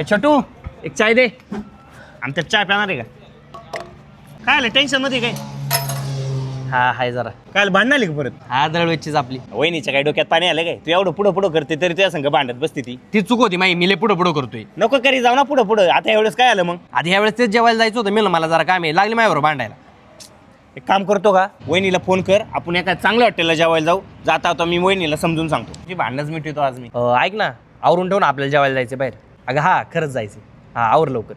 छोटू एक चाय दे. आमच्यात चाय पिणार आहे का? काय आलं टेन्शन मध्ये काय? हा हाय जरा. काय भांडण आली का परत? हा दरवेळचीच आपली. वहिनीच्या काय डोक्यात पाणी आलं काय? तू एवढं पुढं पुढं करते तरी तुझ्या संग भांडत बसते ती. ती चूक होती माही मिले पुढं पुढं करतोय. नको करी जाऊ ना पुढं पुढं. आता एवढंच काय आलं मग? आधी ह्यावेळेस तेच जेवायला जायचं होतं. मिळलं मला जरा काम आहे. लागली माझ्यावर भांडायला. एक काम करतो का, वहिनीला फोन कर, आपण एका चांगल्या हॉटेलला जेवायला जाऊ. जाता होता मी वहिनीला समजून सांगतो. तुझी भांडणच मिटवतो आज मी. ऐक ना, आवरून ठेव ना, आपल्याला जेवायला जायचं बाहेर. अगं हा खरंच जायचं. हा आवर लवकर.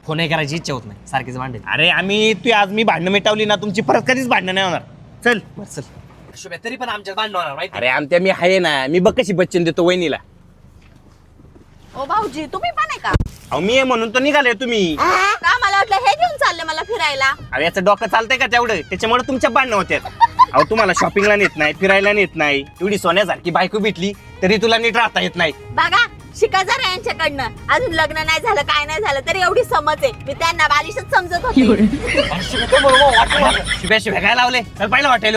फोनही करायची इच्छा होत नाही, सारखीच भांडे. अरे आम्ही तू आज मी भांडणं मिटवली ना, तुमची परत कधीच भांडणं नाही होणार. चल बरं चल. शुभ्या तरी पण आमच्यात भांडण होणार माहिती. अरे आमच्या मी आहे ना, मी बघ कशी बच्चन देतो वहिनीला. ओ भाऊजी तुम्ही पण आहे का? अहो मी आहे म्हणून तर निघाले तुम्ही. का मला वाटलं हे घेऊन चालले मला फिरायला. अरे याचं डोकं चालतंय का तेवढं? त्याच्यामुळे तुमच्या भांडणं होत्यात. अहो तुम्हाला शॉपिंगला नेत नाही, फिरायला नेत नाही. एवढी सोन्यासारखी बायको भेटली तरी तुला नीट राहता येत नाही. बघा शिका जरा यांच्याकडनं. अजून लग्न नाही झालं काय नाही झालं तरी एवढी समज आहे. मी त्यांना बालिशच समजत होती. शिव्या शिव्या काय लावले? चल पहिलं हॉटेल.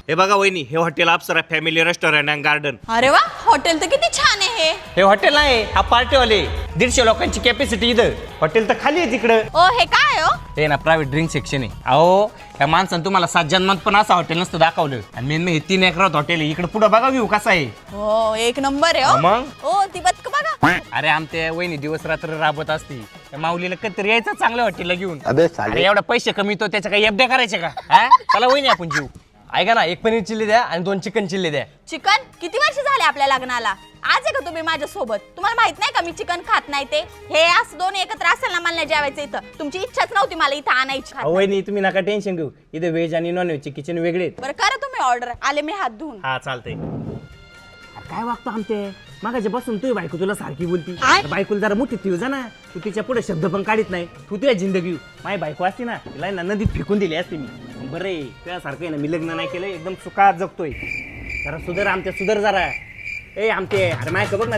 हे बघा वहिनी, हे hotel Apsara family restaurant and garden. अरे वा हॉटेल तर किती छान आहे हे. हे हॉटेल नाही, हा पार्टी हॉल आहे. 150 लोकांची कॅपॅसिटी इथं. हॉटेल तर खाली आहे तिकडं. ओ हे काय हो? हे ना प्रायव्हेट ड्रिंक सेक्शन आहे. अहो ह्या माणसानं तुम्हाला 7 जन्मात पण असं हॉटेल नसतं दाखवलं. आणि मेन हे 3 एकरात हॉटेल आहे. इकडे पुढे बघा व्ह्यू कसा आहे. हो एक नंबर आहे हो. मग ओ ती बदक बघा. अरे आमच्या वहिनी दिवस रात्र राबत असते. त्या माऊलीला कधीतरी यायचं चांगल्या हॉटेलला घेऊन. अरे एवढा पैसे कमी तो त्याच्या काही एफड्या करायचे का? हा चला वहिनी आपण जीव. ऐका ना, 1 पनीर चिल्ली द्या आणि 2 चिकन चिल्ली द्या. चिकन किती वर्ष झाले आपल्या लग्नाला? आज आहे का तुम्ही माझ्या सोबत? तुम्हाला माहित नाही का मी चिकन खात नाही ते? हे असं दोन एकत्र असेल ना मला नाही जेवायचं इथं. तुमची इच्छाच नव्हती मला इथं आणायची. वहिनी तुम्ही नका टेन्शन घेऊ. इथे व्हेज आणि नॉन व्हेजचे किचन वेगळे आहेत. बरं करा तुम्ही ऑर्डर. आले मी हात धुवून. हा चालतंय. काय वागतो आमचे मागाच्या बसून तू बायको तुला सारखी बोलती. बायकोला जरा मोठी ठेव जा ना. तू तिच्या पुढे शब्द पण काढत नाही. तू तुझ्या जिंदगी माझी बायको असते ना, तिला ना नदीत फेकून दिली असते मी. बरे तुझ्यासारखं आहे ना, मी लग्न नाही केलं, एकदम सुखात जगतोय. जरा सुधर आमच्या, सुधर जरा. ए आमचे अरे माय बघ ना.